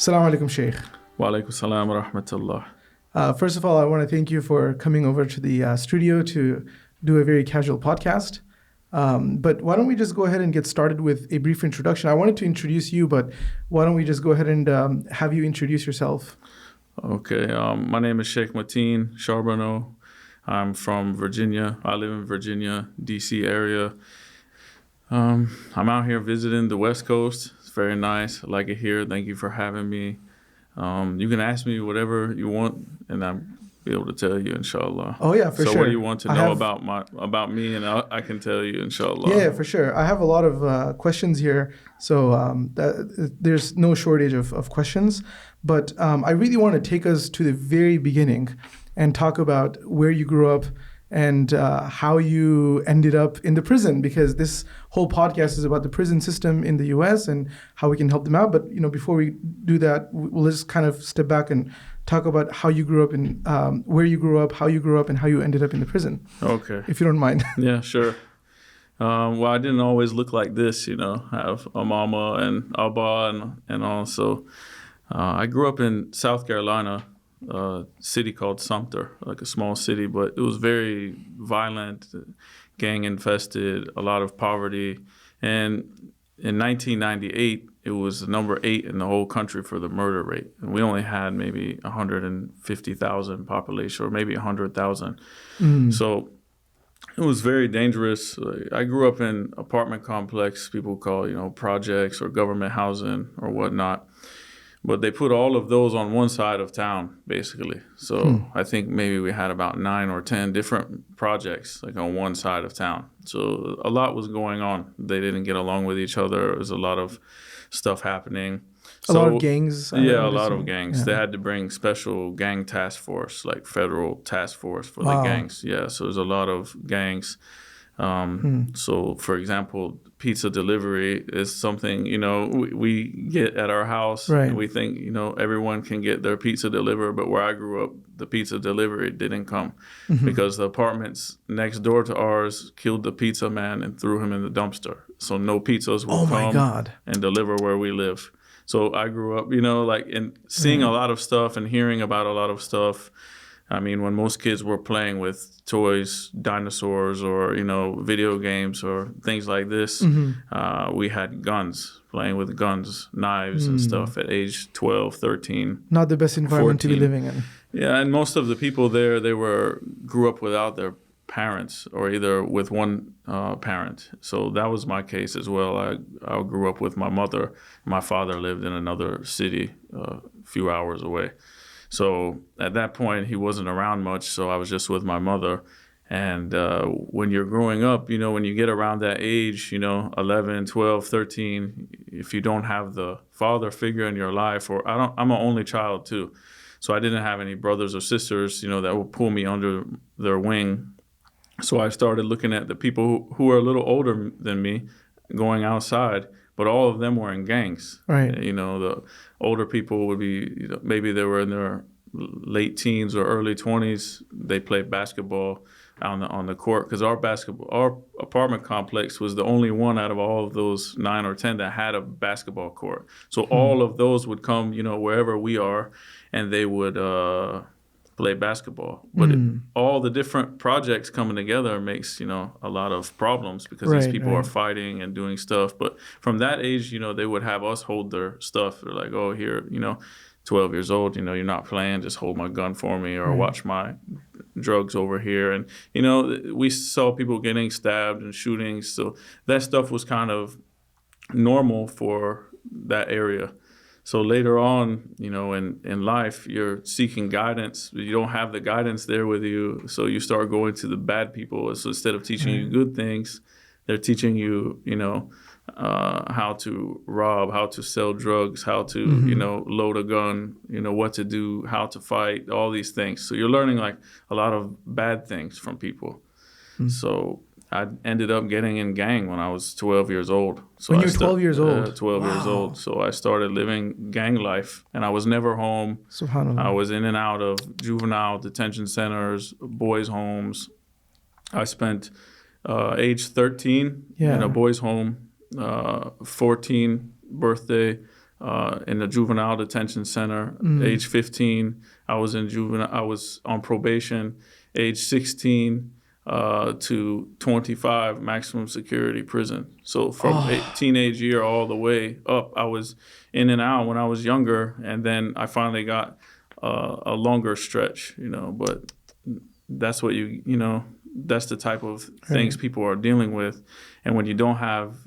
Assalamu alaikum, Sheikh. Wa alaikum salam wa rahmatullah. First of all, I want to thank you for coming over to the studio to do a very casual podcast. But why don't we just go ahead and get started with a brief introduction? I wanted to introduce you, but why don't we just go ahead and have you introduce yourself? Okay, my name is Sheikh Mateen, Charbonneau. I'm from Virginia. I live in Virginia, D.C. area. I'm out here visiting the West Coast. It's very nice. I like it here. Thank you for having me. You can ask me whatever you want, and I'll be able to tell you, inshallah. Oh, yeah, for sure. So what do you want to know about me, and I can tell you, inshallah. Yeah, for sure. I have a lot of questions here, so there's no shortage of questions. But I really want to take us to the very beginning and talk about where you grew up and how you ended up in the prison, because this whole podcast is about the prison system in the U.S. and how we can help them out. But before we do that, we'll just kind of step back and talk about how you grew up and where you grew up, how you grew up, and how you ended up in the prison. Okay. If you don't mind. Yeah, sure. Well, I didn't always look like this, I have a mama and abba and all. So I grew up in South Carolina, a city called Sumter, like a small city, but it was very violent, gang infested, a lot of poverty. And in 1998, it was number 8 in the whole country for the murder rate. And we only had maybe 150,000 population, or maybe 100,000. So it was very dangerous. I grew up in apartment complex, people call, projects or government housing or whatnot. But they put all of those on one side of town, basically. So I think maybe we had about 9 or 10 different projects, like on one side of town. So a lot was going on. They didn't get along with each other. There was a lot of stuff happening. A lot of gangs. Yeah, a lot of gangs. Yeah. They had to bring special gang task force, like federal task force for the gangs. Yeah, so there's a lot of gangs. So, for example, pizza delivery is something, we get at our house. Right. And we think, everyone can get their pizza delivered. But where I grew up, the pizza delivery didn't come because the apartments next door to ours killed the pizza man and threw him in the dumpster. So no pizzas will come and deliver where we live. So I grew up, and seeing a lot of stuff and hearing about a lot of stuff. I mean, when most kids were playing with toys, dinosaurs, or, video games or things like this, we had guns, playing with guns, knives and stuff at age 12, 13. Not the best environment 14. to be living in. Yeah, and most of the people there, grew up without their parents or either with one parent. So that was my case as well. I grew up with my mother. My father lived in another city a few hours away. So at that point, he wasn't around much, so I was just with my mother. And when you're growing up, when you get around that age, 11, 12, 13, if you don't have the father figure in your life, or I'm an only child too. So I didn't have any brothers or sisters, that would pull me under their wing. So I started looking at the people who were a little older than me going outside. But all of them were in gangs. Right. The older people would be, maybe they were in their late teens or early 20s. They played basketball on the court because our apartment complex was the only one out of all of those 9 or 10 that had a basketball court. So all of those would come, wherever we are, and they would play basketball. But all the different projects coming together makes, a lot of problems because these people are fighting and doing stuff. But from that age, they would have us hold their stuff. They're like, oh, here, 12 years old, you're not playing, just hold my gun for me or watch my drugs over here. And, we saw people getting stabbed and shootings. So that stuff was kind of normal for that area. So later on, in life, you're seeking guidance. You don't have the guidance there with you. So you start going to the bad people. So instead of teaching you good things, they're teaching you, how to rob, how to sell drugs, how to, load a gun, what to do, how to fight, all these things. So you're learning like a lot of bad things from people. So I ended up getting in gang when I was 12 years old. So when you were 12 years old? 12 years old. So I started living gang life, and I was never home. SubhanAllah. I was in and out of juvenile detention centers, boys' homes. I spent age 13 in a boys' home, 14 birthday, in the juvenile detention center. Age 15, I was on probation. Age 16 to 25, maximum security prison. So from teenage year all the way up, I was in and out when I was younger, and then I finally got a longer stretch, but that's what that's the type of things people are dealing with. And when you don't have,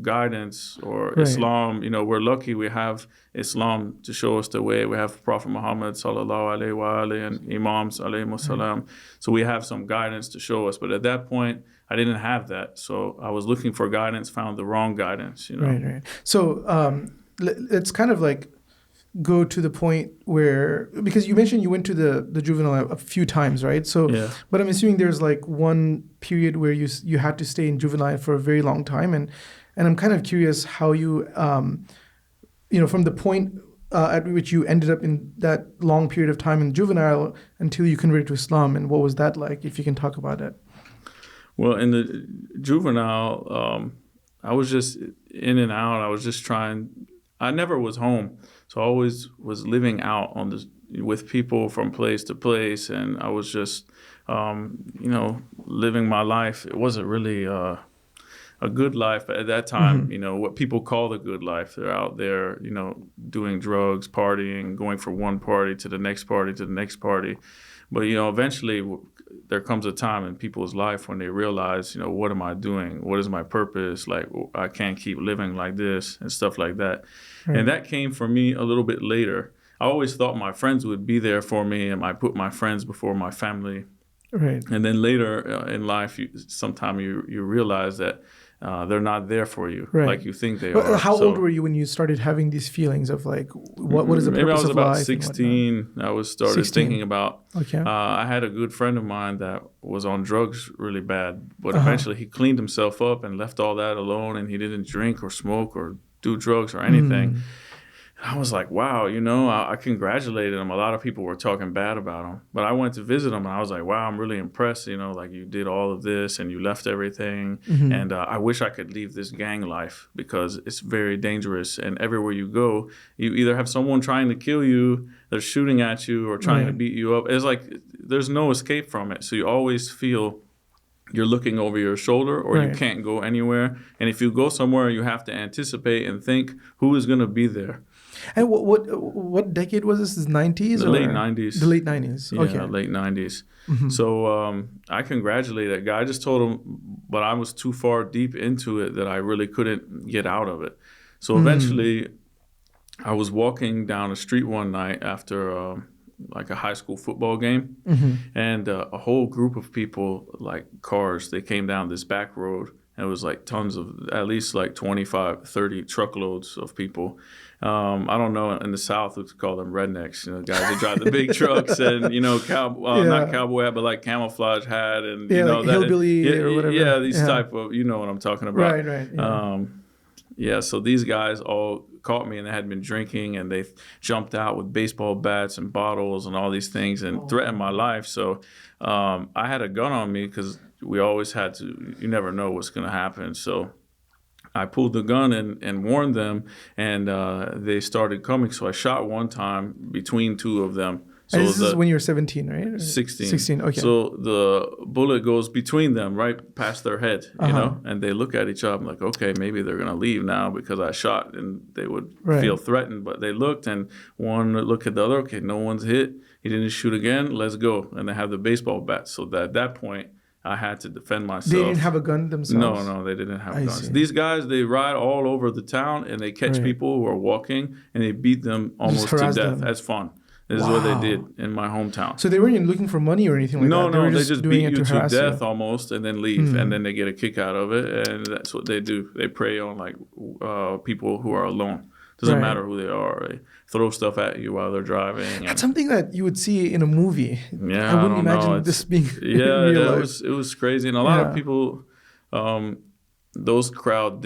guidance or Islam, we're lucky we have Islam to show us the way. We have Prophet Muhammad sallallahu alaihi wa alihi and Imams alayhi salam. So we have some guidance to show us. But at that point, I didn't have that. So I was looking for guidance, found the wrong guidance, Right. So it's kind of like go to the point where, because you mentioned you went to the juvenile a few times, right? So, but I'm assuming there's like one period where you had to stay in juvenile for a very long time, and I'm kind of curious how you, from the point at which you ended up in that long period of time in juvenile until you converted to Islam, and what was that like? If you can talk about it. Well, in the juvenile, I was just in and out. I was just trying. I never was home. So I always was living out with people from place to place, and I was just, living my life. It wasn't really a good life at that time. What people call the good life. They're out there, doing drugs, partying, going from one party to the next party to the next party. But eventually there comes a time in people's life when they realize, what am I doing? What is my purpose? Like, I can't keep living like this and stuff like that. Right. And that came for me a little bit later. I always thought my friends would be there for me, and I put my friends before my family. Right. And then later in life, sometimes you realize that they're not there for you like you think they are. How old were you when you started having these feelings of like, what is the purpose of life? Maybe I was about 16. I was started 16. thinking about, I had a good friend of mine that was on drugs really bad, but eventually he cleaned himself up and left all that alone, and he didn't drink or smoke or do drugs or anything. I was like, wow, I congratulated him. A lot of people were talking bad about him. But I went to visit him, and I was like, wow, I'm really impressed, like you did all of this and you left everything. And I wish I could leave this gang life because it's very dangerous. And everywhere you go, you either have someone trying to kill you, they're shooting at you, or trying to beat you up. It's like there's no escape from it. So you always feel you're looking over your shoulder, or you can't go anywhere. And if you go somewhere, you have to anticipate and think who is going to be there. And what decade was this? The 90s? The late 90s. The late 90s. Yeah, okay. Late 90s. So I congratulate that guy. I just told him, but I was too far deep into it that I really couldn't get out of it. So eventually, I was walking down the street one night after like a high school football game, and a whole group of people, like cars, they came down this back road. And it was like tons of, at least like 25, 30 truckloads of people. I don't know, in the South, we call them rednecks, guys who drive the big trucks and, not cowboy hat, but like camouflage hat and, like hillbilly or whatever. Yeah, these type of, what I'm talking about. Right. Yeah, so these guys all caught me, and they had been drinking, and they jumped out with baseball bats and bottles and all these things and threatened my life. So I had a gun on me because we always had to, you never know what's going to happen. So I pulled the gun and warned them, and they started coming. So I shot one time between two of them. So this is when you were 17, right? 16. 16, okay. So the bullet goes between them, right past their head, and they look at each other. I'm like, okay, maybe they're going to leave now because I shot, and they would feel threatened. But they looked, and one looked at the other. Okay, no one's hit. He didn't shoot again. Let's go. And they have the baseball bat. So at that point, I had to defend myself. They didn't have a gun themselves? No, they didn't have guns. See. These guys, they ride all over the town, and they catch people who are walking, and they beat them almost to death. That's fun. This is what they did in my hometown. So they weren't even looking for money or anything like that? No, they just beat you to death almost, and then leave, and then they get a kick out of it, and that's what they do. They prey on like people who are alone. Doesn't matter who they are. They throw stuff at you while they're driving. That's something that you would see in a movie. Yeah, I wouldn't imagine this being real life. It was crazy, and a lot of people, that crowd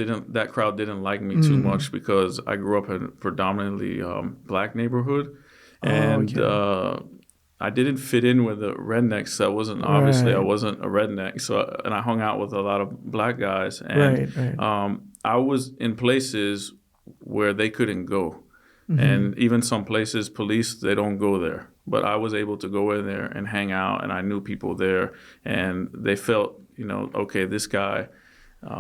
didn't like me too much because I grew up in a predominantly black neighborhood, and I didn't fit in with the rednecks. I wasn't a redneck, and I hung out with a lot of black guys, and I was in places where they couldn't go. And even some places, police, they don't go there. But I was able to go in there and hang out, and I knew people there, and they felt, okay, this guy,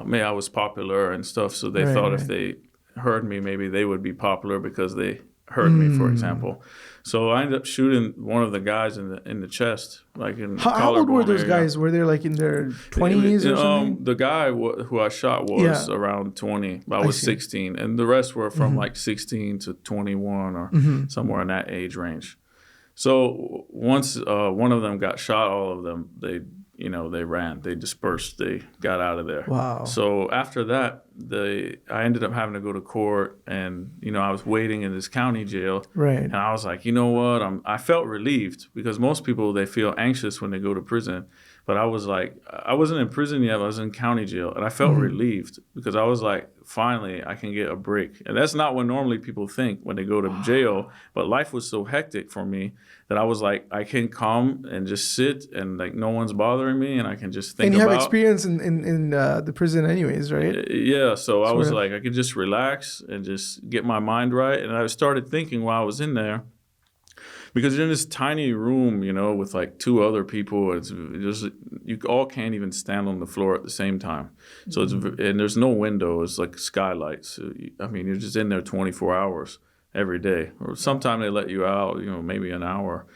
maybe I was popular and stuff, so they thought if they heard me, maybe they would be popular because they heard me, for example. So I ended up shooting one of the guys in the chest, like in How old were those guys? Were they like in their 20s or something? The guy who I shot was around 20. I was 16, and the rest were from like 16 to 21 or somewhere in that age range. So once one of them got shot, all of them, they ran, they dispersed, they got out of there. Wow. So after that, I ended up having to go to court, and, I was waiting in this county jail. Right. And I was like, you know what? I felt relieved, because most people, they feel anxious when they go to prison. But I was like, I wasn't in prison yet, I was in county jail. And I felt relieved, because I was like, finally, I can get a break. And that's not what normally people think when they go to jail. But life was so hectic for me that I was like, I can come and just sit, and like no one's bothering me, and I can just think about. And you have experience in the prison anyways, right? Yeah, so I was like, I could just relax and just get my mind right. And I started thinking while I was in there, because you're in this tiny room, with like two other people. It's just, you all can't even stand on the floor at the same time. So and there's no window. It's like skylights. So, you're just in there 24 hours every day. Or sometimes they let you out, maybe an hour.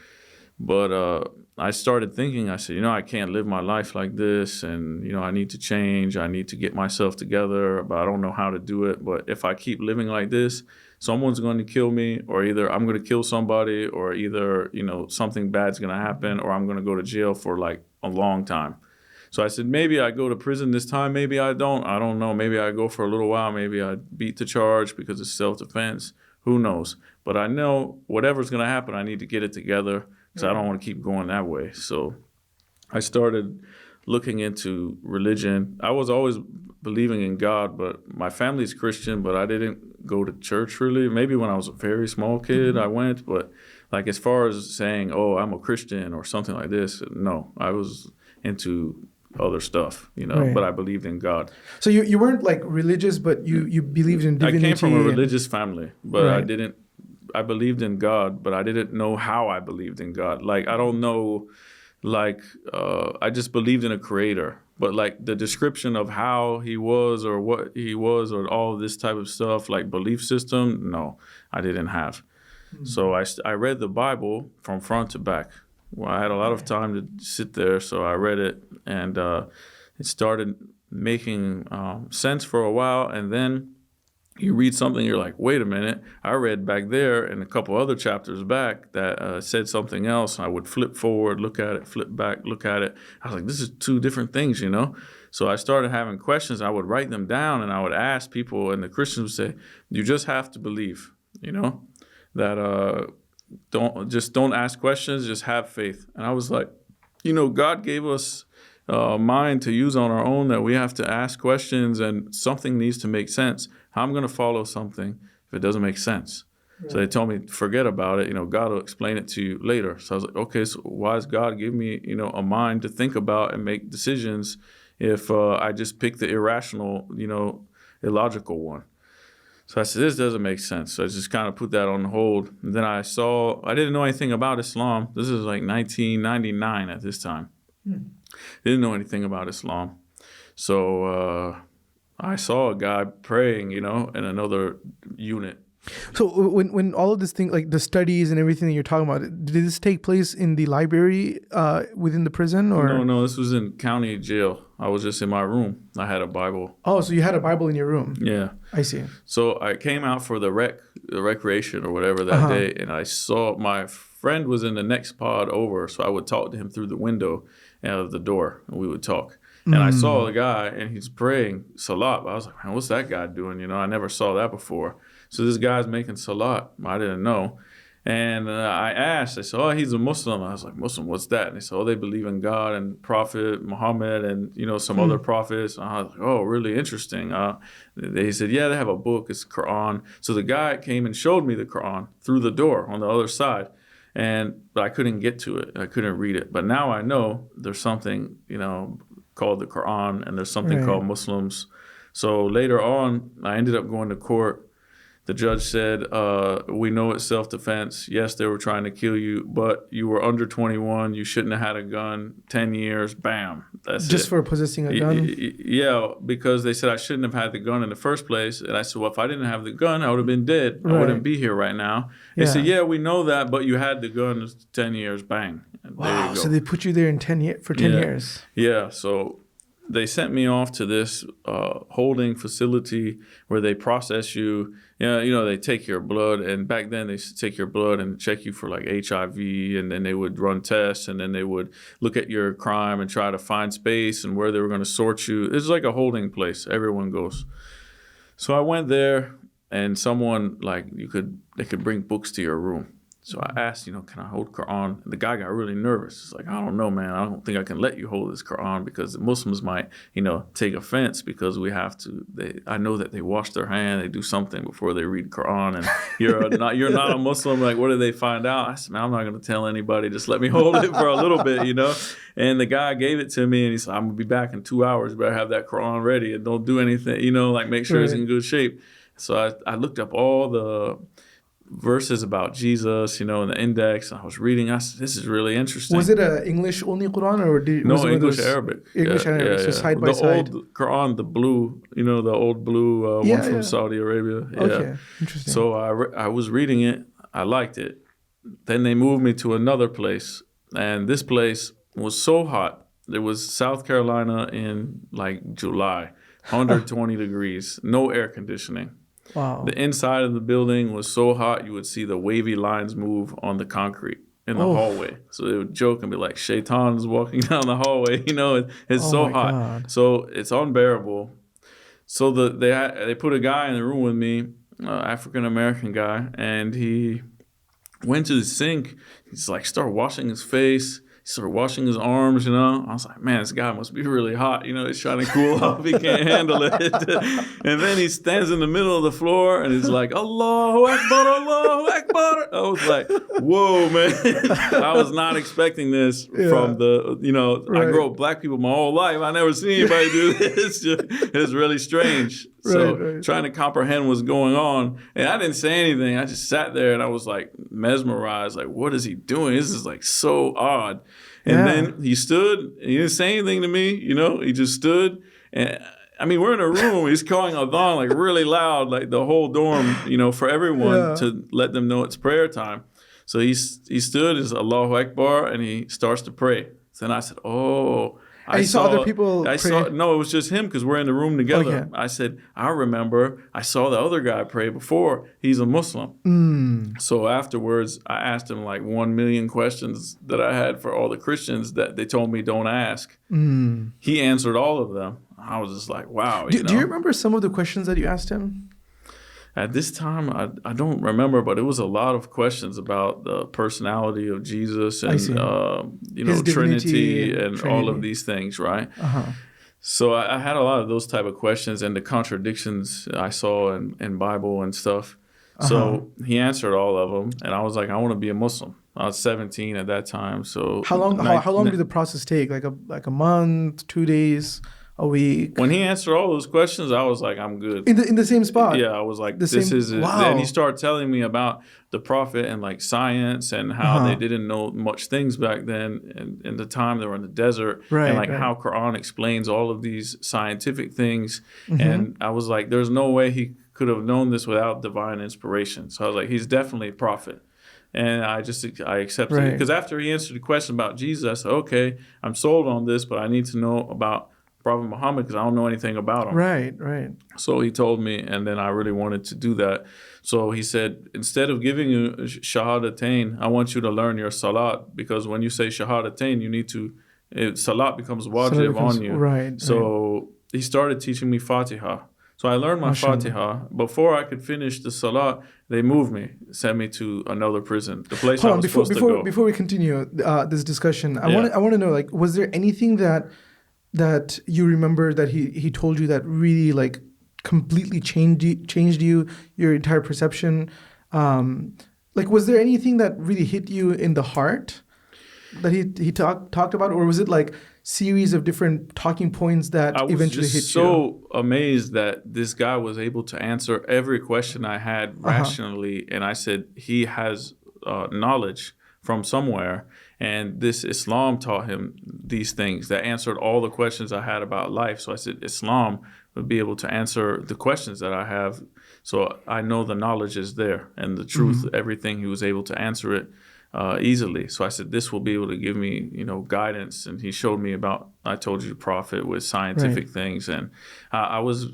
But I started thinking, I said, I can't live my life like this, and, I need to change. I need to get myself together, but I don't know how to do it. But if I keep living like this, someone's going to kill me, or either I'm going to kill somebody, or either, something bad's going to happen, or I'm going to go to jail for like a long time. So I said, maybe I go to prison this time, maybe I don't. I don't know. Maybe I go for a little while. Maybe I beat the charge because it's self-defense. Who knows? But I know whatever's going to happen, I need to get it together, because I don't want to keep going that way. So I started looking into religion. I was always believing in God, but my family's Christian, but I didn't go to church really. Maybe when I was a very small kid, I went, but like as far as saying, oh, I'm a Christian or something like this, no. I was into other stuff, but I believed in God. So you weren't like religious, but you believed in divinity. I came from a religious family, but I believed in God, but I didn't know how I believed in God. Like, I don't know, I just believed in a creator. But like the description of how he was or what he was or all of this type of stuff, like belief system, no, I didn't have. So I read the Bible from front to back. Well, I had a lot of time to sit there, so I read it, and it started making sense for a while, and then you read something, you're like, wait a minute, I read back there and a couple other chapters back that said something else. I would flip forward, look at it, flip back, look at it. I was like, this is two different things, So I started having questions. I would write them down, and I would ask people, and the Christians would say, you just have to believe, that don't ask questions, just have faith. And I was like, God gave us mind to use on our own, that we have to ask questions, and something needs to make sense. How I'm going to follow something if it doesn't make sense? Right. So they told me, forget about it. God will explain it to you later. So I was like, okay, so why does God give me, a mind to think about and make decisions if I just pick the irrational, illogical one? So I said, this doesn't make sense. So I just kind of put that on hold. And then I didn't know anything about Islam. This is like 1999 at this time. Didn't know anything about Islam. So I saw a guy praying, in another unit. So when all of this thing, like the studies and everything that you're talking about, did this take place in the library within the prison, or? No, this was in county jail. I was just in my room. I had a Bible. Oh, so you had a Bible in your room? Yeah. I see. So I came out for the recreation or whatever that day, and I saw my friend was in the next pod over, so I would talk to him through the window out of the door, and we would talk. And I saw a guy, and he's praying salat. I was like, man, what's that guy doing? I never saw that before. So this guy's making salat. I didn't know. And I asked, they said, oh, he's a Muslim. I was like, Muslim, what's that? And they said, oh, they believe in God and Prophet Muhammad and, some other prophets. And I was like, oh, really interesting. They said, yeah, they have a book. It's Quran. So the guy came and showed me the Quran through the door on the other side. But I couldn't get to it. I couldn't read it. But now I know there's something, called the Quran, and there's something called Muslims. So later on, I ended up going to court The judge said, we know it's self-defense. Yes, they were trying to kill you, but you were under 21. You shouldn't have had a gun. 10 years, bam. That's Just it. for possessing a gun? Yeah, because they said I shouldn't have had the gun in the first place. And I said, well, if I didn't have the gun, I would have been dead. I wouldn't be here right now. They said, yeah, we know that, but you had the gun. 10 years, bang. And wow, there you go. So they put you there in 10 years. Yeah, so they sent me off to this holding facility where they process you. You know, they take your blood, and back then they take your blood and check you for like HIV, and then they would run tests, and then they would look at your crime and try to find space and where they were going to sort you. It's like a holding place. Everyone goes. So I went there, and someone they could bring books to your room. So I asked, can I hold Quran? And the guy got really nervous. He's like, I don't know, man. I don't think I can let you hold this Quran because the Muslims might, take offense because we have to. I know that they wash their hand, they do something before they read Quran, and you're not a Muslim. Like, what do they find out? I said, man, I'm not going to tell anybody. Just let me hold it for a little bit, And the guy gave it to me, and he said, I'm going to be back in 2 hours. You better have that Quran ready and don't do anything, make sure it's in good shape. So I looked up all the verses about Jesus, in the index. I was reading. I said, this is really interesting. Was it an English-only Quran, or no, English Arabic? English Arabic, so side by side. The old Quran, the blue, the old blue one from Saudi Arabia. Yeah. Okay, interesting. So I was reading it. I liked it. Then they moved me to another place, and this place was so hot. It was South Carolina in like July, 120 degrees, no air conditioning. Wow. The inside of the building was so hot you would see the wavy lines move on the concrete in the hallway. So they would joke and be like, Shaitan's walking down the hallway. It's so hot. God. So it's unbearable. So they put a guy in the room with me, African-American guy, and he went to the sink. He's like, started washing his face. He started washing his arms, I was like, man, this guy must be really hot. He's trying to cool off. He can't handle it. And then he stands in the middle of the floor and he's like, Allahu Akbar, Allahu Akbar. I was like, whoa, man. I was not expecting this from I grew up with black people my whole life. I never seen anybody do this. It's really strange. So trying to comprehend what's going on. And I didn't say anything. I just sat there and I was like mesmerized. Like, what is he doing? This is like so odd. And then he stood. And he didn't say anything to me. He just stood. And I mean, we're in a room. He's calling adhan like really loud, like the whole dorm, for everyone to let them know it's prayer time. So he stood, is Allahu Akbar, and he starts to pray. So then I said, oh. I saw other people pray? No, it was just him because we're in the room together. Okay. I said, I remember I saw the other guy pray before. He's a Muslim. So afterwards, I asked him like 1 million questions that I had for all the Christians that they told me don't ask. He answered all of them. I was just like, wow. Do you remember some of the questions that you asked him? At this time, I don't remember, but it was a lot of questions about the personality of Jesus and, Trinity and all of these things, right? Uh-huh. So I had a lot of those type of questions and the contradictions I saw in Bible and stuff. So he answered all of them, and I was like, I want to be a Muslim. I was 17 at that time. So how long did the process take? Like a month, 2 days? A week. When he answered all those questions, I was like, I'm good. In the same spot? Yeah, I was like, this is it. Wow. And he started telling me about the prophet and like science and how they didn't know much things back then. And in the time they were in the desert. And like how Quran explains all of these scientific things. And I was like, there's no way he could have known this without divine inspiration. So I was like, he's definitely a prophet. And I accepted it. Because after he answered the question about Jesus, I said, okay, I'm sold on this, but I need to know about Prophet Muhammad because I don't know anything about him. Right. So he told me, and then I really wanted to do that. So he said, instead of giving you shahadatain, I want you to learn your salat, because when you say shahadatain, you need to, salat becomes wajib on you. Right. So he started teaching me Fatiha. So I learned my Fatiha. Before I could finish the salat, they moved me, sent me to another prison, the place I was supposed to go. Before we continue this discussion, I want to know, like, was there anything that you remember that he told you that really like completely changed you, your entire perception? Like, was there anything that really hit you in the heart that he talked about, or was it like series of different talking points that I was eventually hit just you? so amazed that this guy was able to answer every question I had rationally, and I said he has knowledge from somewhere, and this Islam taught him these things that answered all the questions I had about life. So I said Islam would be able to answer the questions that I have. So I know the knowledge is there, and the truth, everything. He was able to answer it easily. So I said, this will be able to give me, guidance. And he showed me about, I told you, the Prophet with scientific things. And I was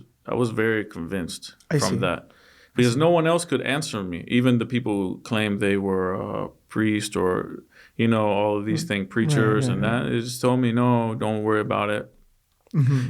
very convinced from that. Because no one else could answer me. Even the people who claimed they were priests or, all of these things, preachers that, they just told me, no, don't worry about it.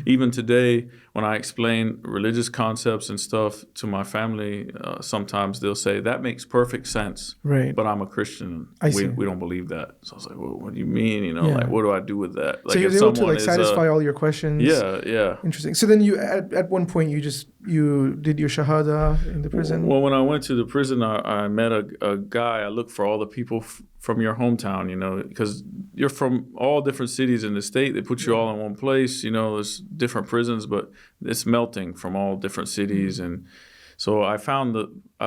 Even today, when I explain religious concepts and stuff to my family, sometimes they'll say, that makes perfect sense, but I'm a Christian. We don't believe that. So I was like, well, what do you mean? Like, what do I do with that? Like, so you're able to satisfy all your questions? Yeah. Interesting. So then you, at one point, you did your shahada in the prison? Well, when I went to the prison, I met a guy. I looked for all the people from your hometown, because you're from all different cities in the state. They put you all in one place, there's different prisons, but it's melting from all different cities. And so I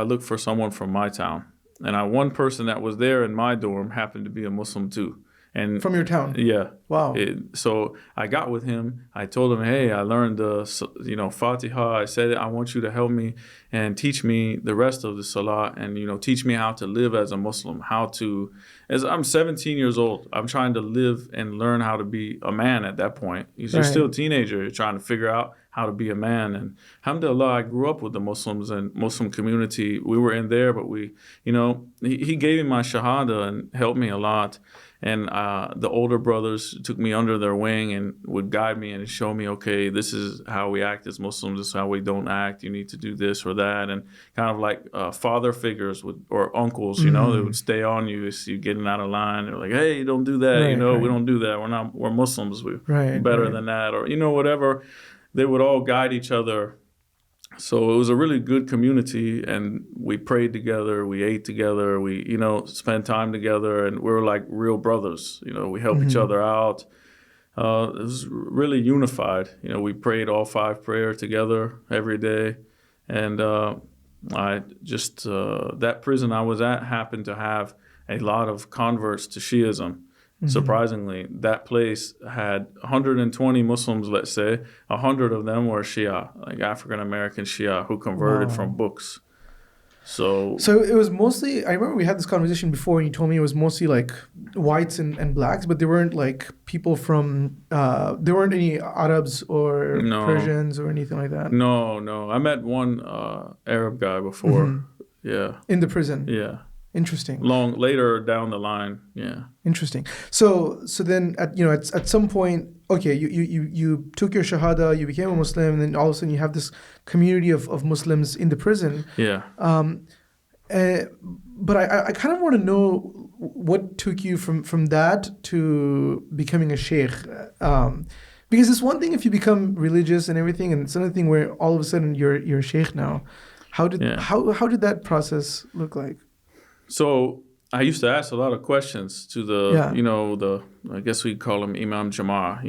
looked for someone from my town. And one person that was there in my dorm happened to be a Muslim too. And from your town? Yeah. Wow. So I got with him. I told him, hey, I learned Fatiha. I said, I want you to help me and teach me the rest of the Salah and, teach me how to live as a Muslim, as I'm 17 years old, I'm trying to live and learn how to be a man at that point. You're still a teenager. You're trying to figure out how to be a man. And alhamdulillah, I grew up with the Muslims and Muslim community. We were in there, but he gave me my shahada and helped me a lot. And the older brothers took me under their wing and would guide me and show me, okay, this is how we act as Muslims. This is how we don't act. You need to do this or that. And kind of like father figures or uncles, they would stay on you as you getting out of line. They're like, hey, don't do that. We don't do that. We're Muslims. We're better than that. Or, whatever. They would all guide each other. So it was a really good community, and we prayed together, we ate together, we, spent time together, and we were like real brothers. We helped each other out. It was really unified. We prayed all 5 prayers together every day. And that prison I was at happened to have a lot of converts to Shiism. Surprisingly, that place had 120 Muslims, let's say. 100 of them were Shia, like African-American Shia, who converted from books. So it was mostly, I remember we had this conversation before, and you told me it was mostly like whites and blacks, but there weren't like people from, there weren't any Arabs or Persians or anything like that? No. I met one Arab guy before. Yeah. In the prison? Yeah. Interesting. Later down the line, yeah. Interesting. So then at some point, okay, you took your shahada, you became a Muslim, and then all of a sudden you have this community of Muslims in the prison. Yeah. But I kind of want to know what took you from that to becoming a sheikh. Because it's one thing if you become religious and everything, and it's another thing where all of a sudden you're a sheikh now. How did that process look like? So I used to ask a lot of questions to the I guess we'd call him Imam Jamar.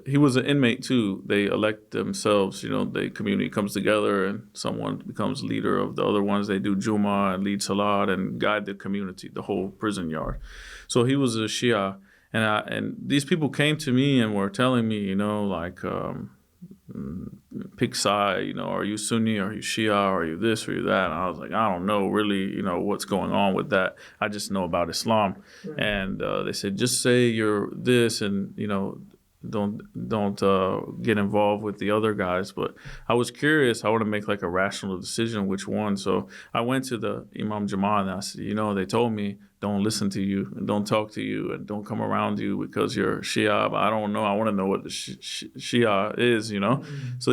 He was an inmate too. They elect themselves. The community comes together and someone becomes leader of the other ones. They do Jummah and lead Salat and guide the community, the whole prison yard. So he was a Shia, and these people came to me and were telling me, pick side, are you Sunni, are you Shia, are you this, or you that? And I was like, I don't know really, what's going on with that. I just know about Islam. Right. And they said, just say you're this and, don't get involved with the other guys. But I was curious. I want to make like a rational decision which one. So I went to the Imam Jamal and I said, they told me don't listen to you and don't talk to you and don't come around you because you're Shia. But I don't know. I want to know what the Shia is, So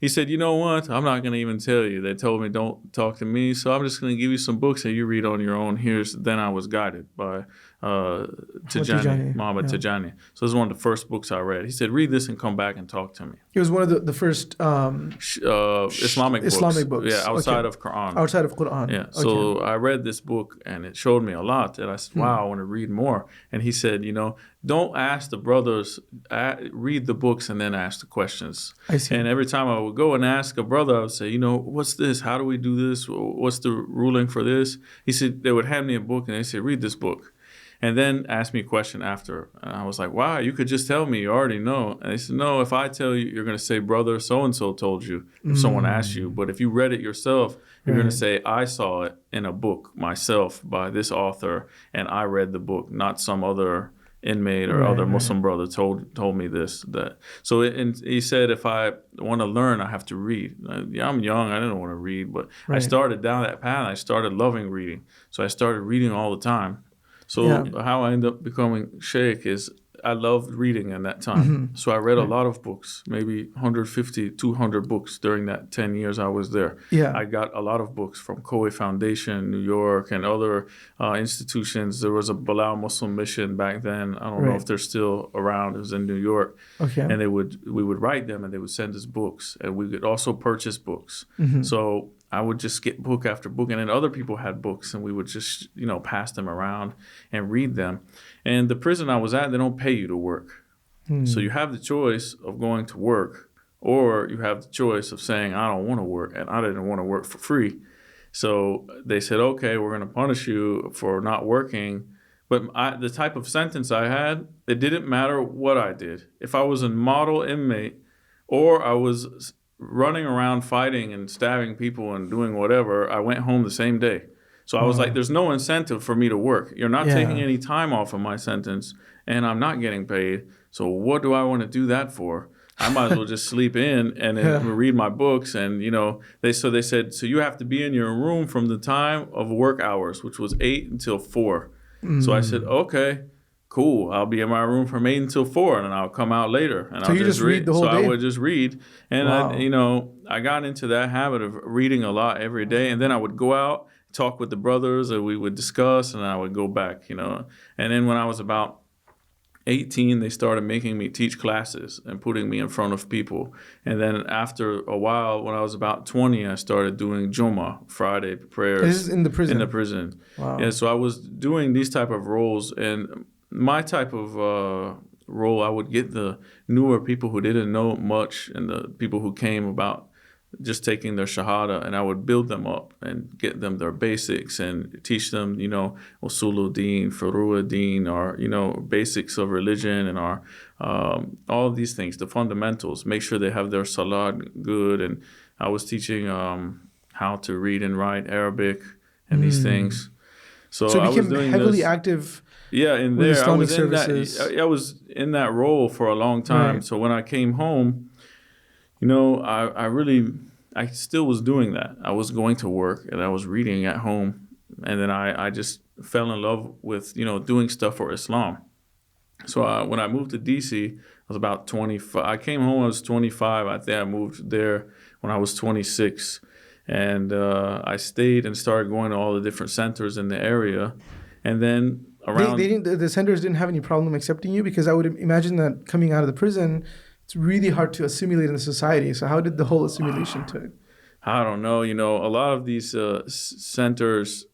he said, you know what? I'm not going to even tell you. They told me don't talk to me. So I'm just going to give you some books that you read on your own. Then I was guided by Muhammad Tijani. So this is one of the first books I read. He said, read this and come back and talk to me. It was one of the first Islamic books. Yeah, outside of Quran. Outside of Quran. Yeah. So I read this book and it showed me a lot. And I said, wow, I want to read more. And he said, don't ask the brothers, read the books and then ask the questions. I see. And every time I would go and ask a brother, I would say, what's this? How do we do this? What's the ruling for this? He said, they would hand me a book and they said, read this book. And then ask me a question after. And I was like, wow, you could just tell me. You already know. And they said, no, if I tell you, you're going to say, brother, so-and-so told you if someone asks you. But if you read it yourself, you're going to say, I saw it in a book myself by this author, and I read the book, not some other inmate or other Muslim brother told me this. That. So and he said, if I want to learn, I have to read. I'm young. I didn't want to read. But I started down that path. I started loving reading. So I started reading all the time. So how I ended up becoming Sheikh is I loved reading in that time. So I read a lot of books, maybe 150, 200 books during that 10 years I was there. I got a lot of books from Koei Foundation, New York, and other institutions. There was a Bilal Muslim Mission back then. I don't know if they're still around. It was in New York. And we would write them and they would send us books. And we could also purchase books. So I would just get book after book, and then other people had books, and we would just, pass them around and read them. And the prison I was at, they don't pay you to work. So you have the choice of going to work, or you have the choice of saying, I don't want to work, and I didn't want to work for free. So they said, okay, we're going to punish you for not working. But the type of sentence I had, it didn't matter what I did. If I was a model inmate or I was running around fighting and stabbing people and doing whatever, I went home the same day. So I was like, there's no incentive for me to work. You're not taking any time off of my sentence, and I'm not getting paid. So what do I want to do that for? I might as well just sleep in and then read my books. And, they said, so you have to be in your room from the time of work hours, which was 8 until 4. So I said, okay, cool. I'll be in my room from 8 until 4, and then I'll come out later. And so I'll you just read the whole day? So I would just read. And, I got into that habit of reading a lot every day. And then I would go out, talk with the brothers, and we would discuss, and I would go back, And then when I was about 18, they started making me teach classes and putting me in front of people. And then after a while, when I was about 20, I started doing Jummah, Friday prayers. This is in the prison? In the prison. Wow. Yeah, so I was doing these type of roles, and my type of role, I would get the newer people who didn't know much and the people who came about just taking their shahada, and I would build them up and get them their basics and teach them, usuluddin, furu'uddin, or, basics of religion and our all of these things, the fundamentals, make sure they have their salat good. And I was teaching how to read and write Arabic and these things. So you I was became doing heavily this. active. Yeah, in with there, Islamic I was in that role for a long time. Right. So when I came home, I still was doing that. I was going to work and I was reading at home. And then I just fell in love with, doing stuff for Islam. So when I moved to DC, I was about 25. I came home, I was 25. I think I moved there when I was 26. And I stayed and started going to all the different centers in the area. And then around... The centers didn't have any problem accepting you? Because I would imagine that coming out of the prison, it's really hard to assimilate in the society. So how did the whole assimilation take? I don't know. A lot of these centers,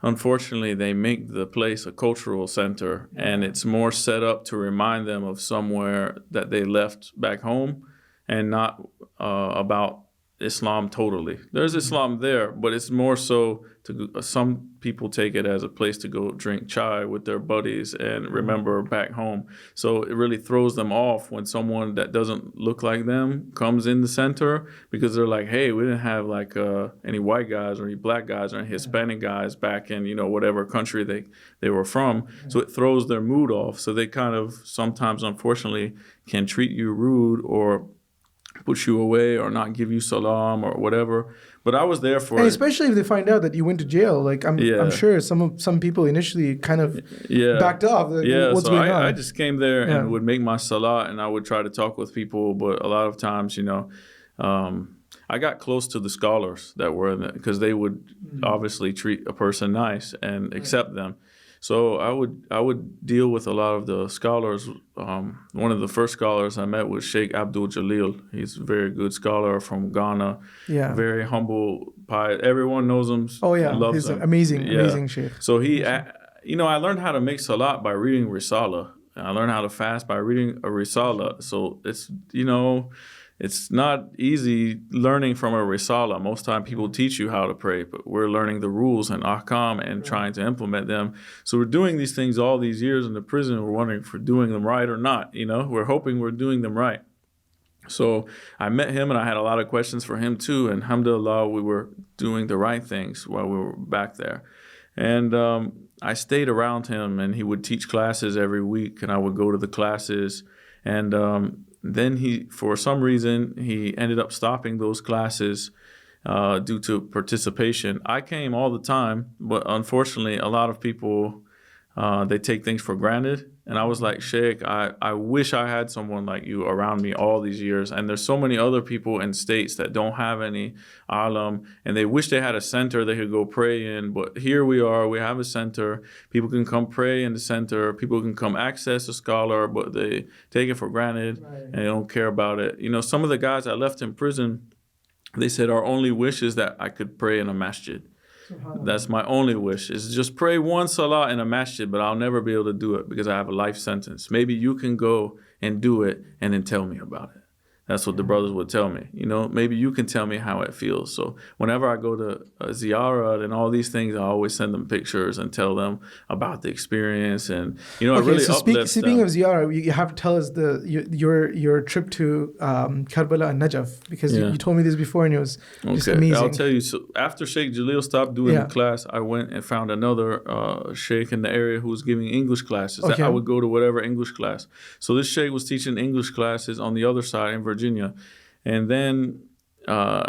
unfortunately, they make the place a cultural center, and it's more set up to remind them of somewhere that they left back home, and not about Islam totally. There's Islam there, but it's more so some people take it as a place to go drink chai with their buddies and remember back home. So it really throws them off when someone that doesn't look like them comes in the center, because they're like, hey, we didn't have like any white guys or any black guys or any Hispanic guys back in, whatever country they were from. So it throws their mood off. So they kind of sometimes, unfortunately, can treat you rude or push you away or not give you salam or whatever. But I was there for and it. Especially if they find out that you went to jail. Like I'm sure some people initially kind of backed off. Like, what's going on? I just came there and would make my salat, and I would try to talk with people. But a lot of times, I got close to the scholars that were in it, because they would obviously treat a person nice and accept them. So I would deal with a lot of the scholars. One of the first scholars I met was Sheikh Abdul Jalil. He's a very good scholar from Ghana. Yeah. Very humble, pious. Everyone knows him. Oh yeah, loves he's him. Amazing Sheikh. So I learned how to make salat by reading Risala. I learned how to fast by reading a risala. So it's not easy learning from a risala. Most time people teach you how to pray, but we're learning the rules and ahkam and trying to implement them. So we're doing these things all these years in the prison. We're wondering if we're doing them right or not. We're hoping we're doing them right. So I met him and I had a lot of questions for him too. And alhamdulillah, we were doing the right things while we were back there. And I stayed around him and he would teach classes every week and I would go to the classes. And then for some reason, he ended up stopping those classes due to participation. I came all the time, but unfortunately, a lot of people, they take things for granted. And I was like, Sheikh, I wish I had someone like you around me all these years. And there's so many other people in states that don't have any alam, and they wish they had a center they could go pray in. But here we are, we have a center. People can come pray in the center. People can come access a scholar, but they take it for granted and they don't care about it. Some of the guys I left in prison, they said our only wish is that I could pray in a masjid. That's my only wish, is just pray one salah in a masjid, but I'll never be able to do it because I have a life sentence. Maybe you can go and do it and then tell me about it. That's what the brothers would tell me. Maybe you can tell me how it feels. So whenever I go to ziyarah and all these things, I always send them pictures and tell them about the experience. And, it really uplifts speaking them. of ziyarah, you have to tell us your trip to Karbala and Najaf, because you told me this before and it was just amazing. I'll tell you. So after Sheikh Jalil stopped doing the class, I went and found another sheikh in the area who was giving English classes. I would go to whatever English class. So this sheikh was teaching English classes on the other side in Virginia. And then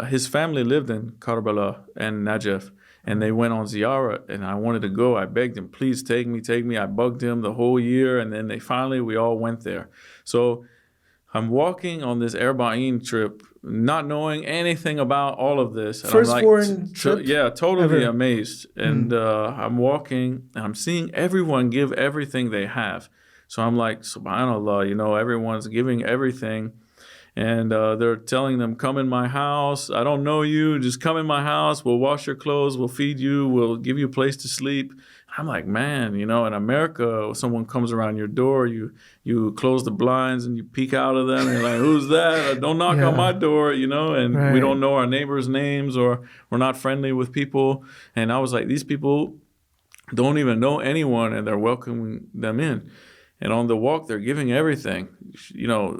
his family lived in Karbala and Najaf, and they went on ziyarah, and I wanted to go. I begged him, please take me. I bugged him the whole year, and then we all went there. So I'm walking on this Arba'een trip, not knowing anything about all of this. And First foreign trip? Yeah, totally amazed. And I'm walking, and I'm seeing everyone give everything they have. So I'm like, subhanAllah, everyone's giving everything. And they're telling them, come in my house. I don't know you. Just come in my house. We'll wash your clothes. We'll feed you. We'll give you a place to sleep. I'm like, man, in America, if someone comes around your door, you close the blinds and you peek out of them. And you're like, who's that? Don't knock on my door, and we don't know our neighbors' names, or we're not friendly with people. And I was like, these people don't even know anyone, and they're welcoming them in. And on the walk, they're giving everything,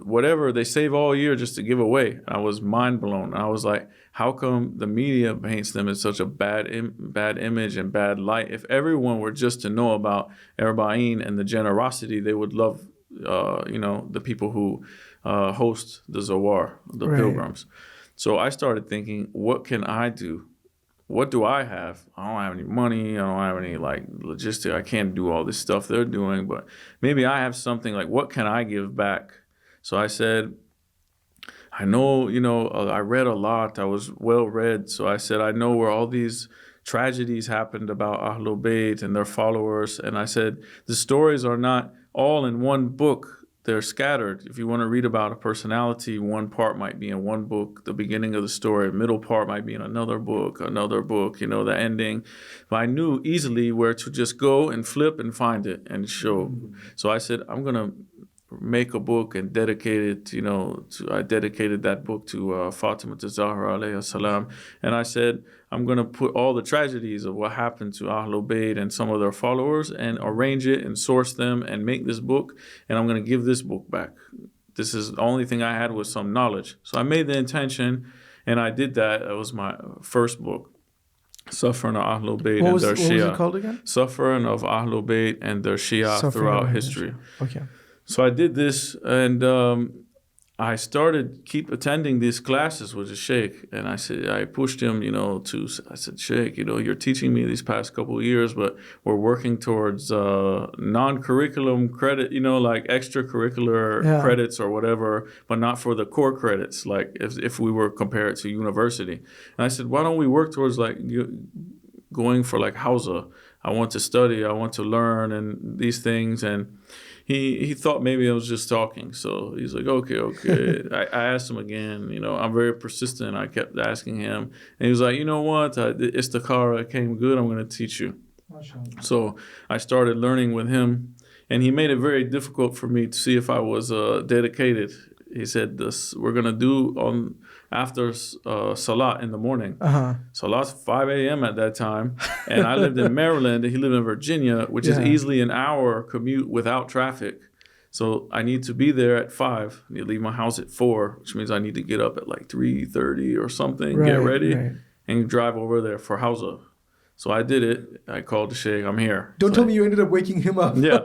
whatever they save all year just to give away. I was mind blown. I was like, how come the media paints them in such a bad image and bad light? If everyone were just to know about Arba'een and the generosity, they would love, the people who host the Zawar, the pilgrims. So I started thinking, what can I do? What do I have? I don't have any money. I don't have any logistics. I can't do all this stuff they're doing, but maybe I have something what can I give back? So I said, I know, I read a lot. I was well read. So I said, I know where all these tragedies happened about Ahlul Bayt and their followers. And I said, the stories are not all in one book. They're scattered. If you want to read about a personality, one part might be in one book, the beginning of the story, middle part might be in another book, the ending. But I knew easily where to just go and flip and find it and show. So I said, I'm going to make a book and dedicate it, I dedicated that book to Fatima Zahra alayhi salam. And I said, I'm going to put all the tragedies of what happened to Ahlul Bayt and some of their followers and arrange it and source them and make this book. And I'm going to give this book back. This is the only thing I had was some knowledge. So I made the intention and I did that. It was my first book. Suffering of Ahlul Bayt and their Shia. What was it called again? Suffering of Ahlul Bayt and their Shia throughout history. Okay. So I did this, and I started keep attending these classes with the Sheikh. And I pushed him, I said, Sheikh, you're teaching me these past couple of years, but we're working towards non-curriculum credit, extracurricular credits or whatever, but not for the core credits, like if we were compared to university. And I said, why don't we work towards going for Hausa? I want to study, I want to learn and these things. And he thought maybe I was just talking. So he's like, okay. I asked him again, I'm very persistent. I kept asking him. And he was like, you know what? The istikhara came good. I'm going to teach you. So I started learning with him. And he made it very difficult for me to see if I was dedicated. He said, "This we're gonna do on after Salat in the morning." Salat's 5 a.m. at that time, and I lived in Maryland, and he lived in Virginia, which is easily an hour commute without traffic. So I need to be there at 5. I need to leave my house at 4, which means I need to get up at like 3:30 or something, get ready, and drive over there for Hausa. So I did it. I called the Sheikh. I'm here. Don't tell me you ended up waking him up. Yeah.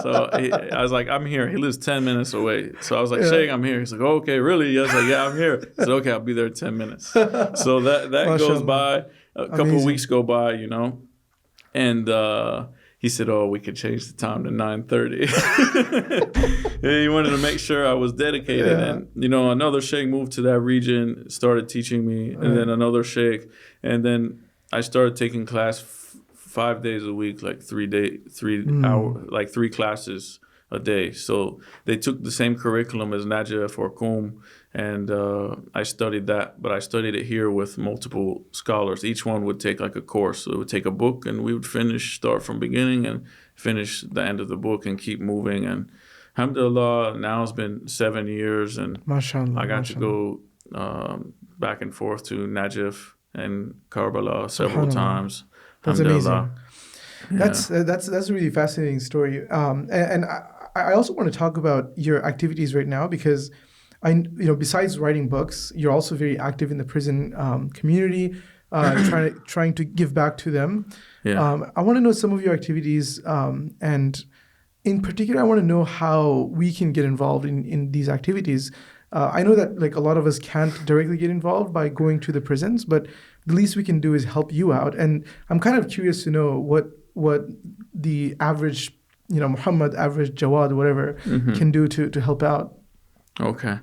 So I was like, I'm here. He lives 10 minutes away. So I was like, Sheikh, I'm here. He's like, oh, okay, really? I was like, yeah, I'm here. I said, okay, I'll be there in 10 minutes. So that goes by. A couple of weeks go by, you know. And he said, oh, we could change the time to 9:30. He wanted to make sure I was dedicated. And, you know, another Sheikh moved to that region, started teaching me, and then another Sheikh. And then I started taking class 5 days a week, like 3 hours, like 3 classes a day. So they took the same curriculum as Najaf or Qom, and I studied that, but I studied it here with multiple scholars. Each one would take like a course. So it would take a book, and we would start from beginning and finish the end of the book and keep moving. And alhamdulillah, now it's been 7 years, and MashaAllah, I got to go back and forth to Najaf and Karbala several times. That's amazing. Yeah. That's a really fascinating story. And I also want to talk about your activities right now, because besides writing books, you're also very active in the prison community, trying to give back to them. I want to know some of your activities, and in particular, I want to know how we can get involved in these activities. I know that like a lot of us can't directly get involved by going to the prisons, but the least we can do is help you out. And I'm kind of curious to know what the average, Muhammad, average Jawad, whatever, can do to help out. Okay.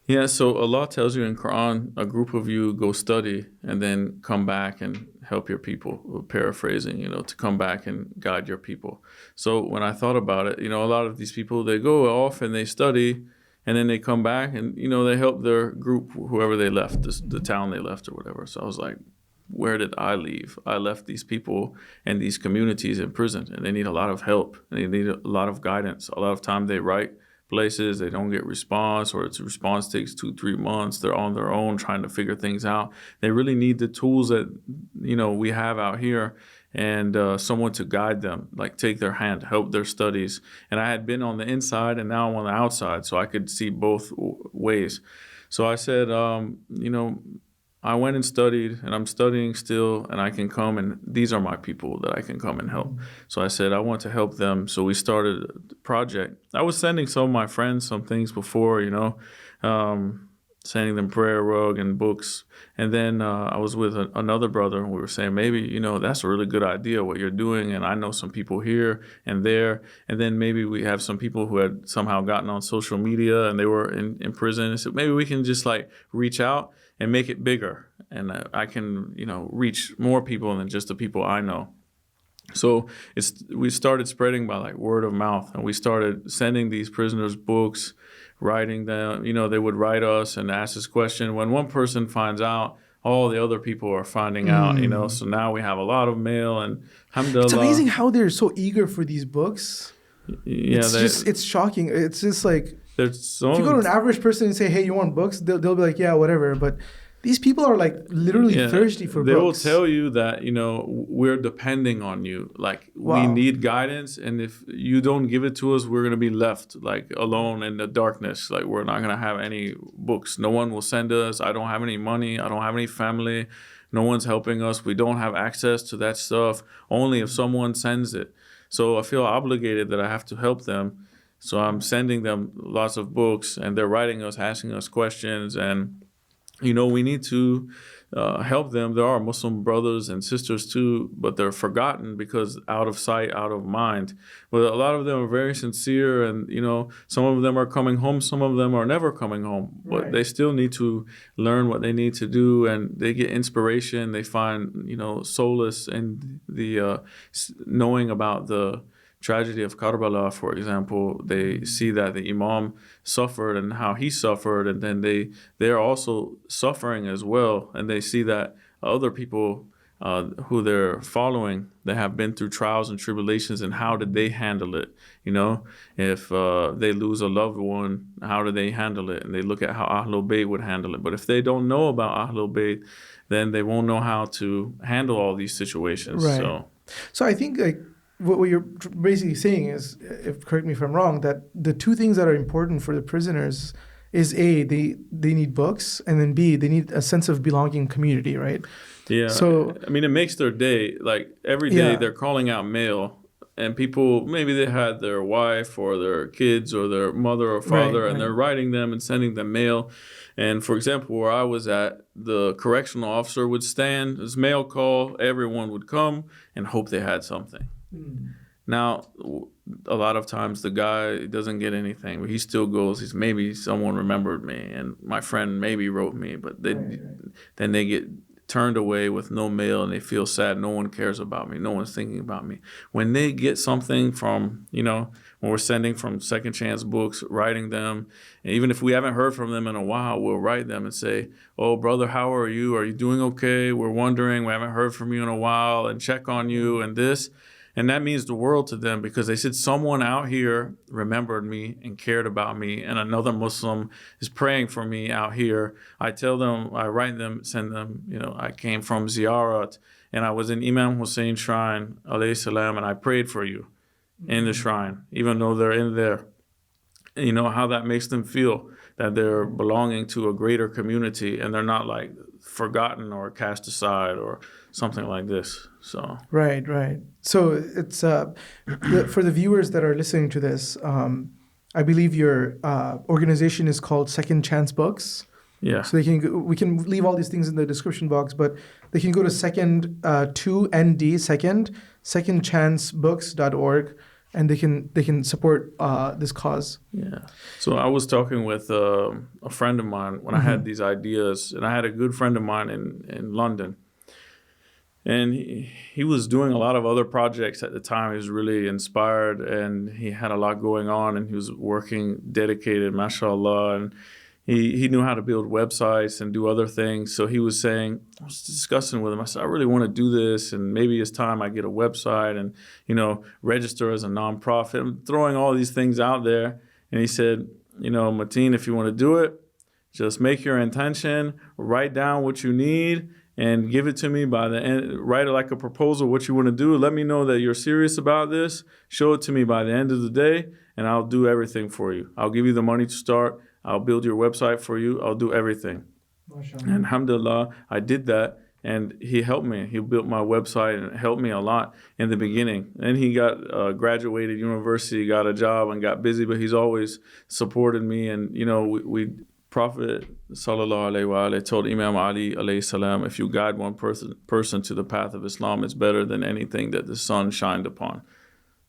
Yeah, so Allah tells you in Quran, a group of you go study and then come back and help your people, paraphrasing, to come back and guide your people. So when I thought about it, a lot of these people, they go off and they study, and then they come back and, they help their group, whoever they left, the town they left or whatever. So I was like, where did I leave? I left these people and these communities in prison, and they need a lot of help. And they need a lot of guidance. A lot of time they write places, they don't get response, or its response takes 2-3 months. They're on their own trying to figure things out. They really need the tools that, we have out here, and someone to guide them, like take their hand, help their studies. And I had been on the inside, and now I'm on the outside, so I could see both ways. So I said, I went and studied, and I'm studying still, and I can come, and these are my people that I can come and help. So I said, I want to help them. So we started a project. I was sending some of my friends some things before, sending them prayer rug and books. And then I was with another brother, and we were saying, maybe, that's a really good idea what you're doing. And I know some people here and there. And then maybe we have some people who had somehow gotten on social media and they were in prison. And so maybe we can just reach out and make it bigger. And I can, reach more people than just the people I know. So we started spreading by word of mouth, and we started sending these prisoners books, writing them. They would write us and ask us questions. When one person finds out, all the other people are finding out, So now we have a lot of mail, and alhamdulillah. It's amazing how they're so eager for these books. Yeah, it's shocking. It's just like, if you go to an average person and say, hey, you want books? They'll be like, yeah, whatever. But these people are literally thirsty for they books. They will tell you that, we're depending on you. We need guidance. And if you don't give it to us, we're going to be left alone in the darkness. We're not going to have any books. No one will send us. I don't have any money. I don't have any family. No one's helping us. We don't have access to that stuff. Only if someone sends it. So I feel obligated that I have to help them. So I'm sending them lots of books, and they're writing us, asking us questions, and we need to help them. There are Muslim brothers and sisters too, but they're forgotten because out of sight, out of mind. But a lot of them are very sincere, and some of them are coming home, some of them are never coming home. But they still need to learn what they need to do, and they get inspiration. They find solace in the knowing about the tragedy of Karbala, for example. They see that the Imam suffered and how he suffered, and then they're also suffering as well, and they see that other people who they're following that have been through trials and tribulations, and how did they handle it? You know, if they lose a loved one, how do they handle it? And they look at how Ahlul Bayt would handle it. But if they don't know about Ahlul Bayt, then they won't know how to handle all these situations. Right. So I think like what you're basically saying is, if correct me if I'm wrong, that the two things that are important for the prisoners is A, they need books, and then B, they need a sense of belonging community, right? Yeah. So I mean, it makes their day. Like every day they're calling out mail, and people, maybe they had their wife or their kids or their mother or father, and they're writing them and sending them mail. And for example, where I was at, the correctional officer would stand, his mail call, everyone would come and hope they had something. Now, a lot of times the guy doesn't get anything, but he still goes, maybe someone remembered me and my friend maybe wrote me, but then they get turned away with no mail and they feel sad. No one cares about me. No one's thinking about me. When they get something from, when we're sending from Second Chance Books, writing them, and even if we haven't heard from them in a while, we'll write them and say, oh, brother, how are you? Are you doing okay? We're wondering. We haven't heard from you in a while, and check on you and this. And that means the world to them, because they said someone out here remembered me and cared about me, and another Muslim is praying for me out here. I tell them, I write them, send them, I came from Ziyarat, and I was in Imam Hussein's shrine, alayhi salam, and I prayed for you in the shrine, even though they're in there. And you know how that makes them feel, that they're belonging to a greater community and they're not like forgotten or cast aside or something like this. So right. So it's for the viewers that are listening to this. I believe your organization is called Second Chance Books. Yeah. So we can leave all these things in the description box, but they can go to secondchancebooks.org, and they can support this cause. Yeah. So I was talking with a friend of mine when I had these ideas, and I had a good friend of mine in London. And he was doing a lot of other projects at the time. He was really inspired, and he had a lot going on, and he was working dedicated, mashallah, and he knew how to build websites and do other things. So he was saying, I was discussing with him, I said, I really want to do this, and maybe it's time I get a website and, register as a nonprofit. I'm throwing all these things out there. And he said, Mateen, if you want to do it, just make your intention, write down what you need, and give it to me by the end. Write it like a proposal, what you want to do. Let me know that you're serious about this. Show it to me by the end of the day, and I'll do everything for you. I'll give you the money to start. I'll build your website for you. I'll do everything. And alhamdulillah, I did that, and he helped me. He built my website and helped me a lot in the beginning. And he got graduated university, got a job, and got busy, but he's always supported me. And, Prophet sallallahu alaihi wasallam told Imam Ali alayhi salam, if you guide one person to the path of Islam, it's better than anything that the sun shined upon.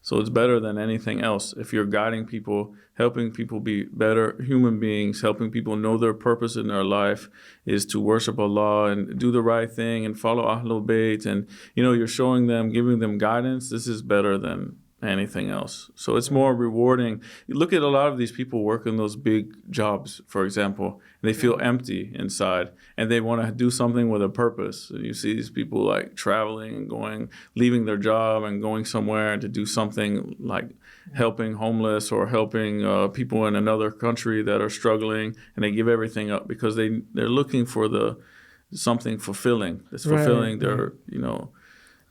So it's better than anything else. If you're guiding people, helping people be better human beings, helping people know their purpose in their life is to worship Allah and do the right thing and follow Ahlul Bayt, and you're showing them, giving them guidance, this is better than anything else. So it's more rewarding. You look at a lot of these people working those big jobs, for example, and they feel empty inside and they want to do something with a purpose. And you see these people like traveling and leaving their job and going somewhere to do something like helping homeless or helping people in another country that are struggling, and they give everything up because they're looking for something fulfilling. It's fulfilling their,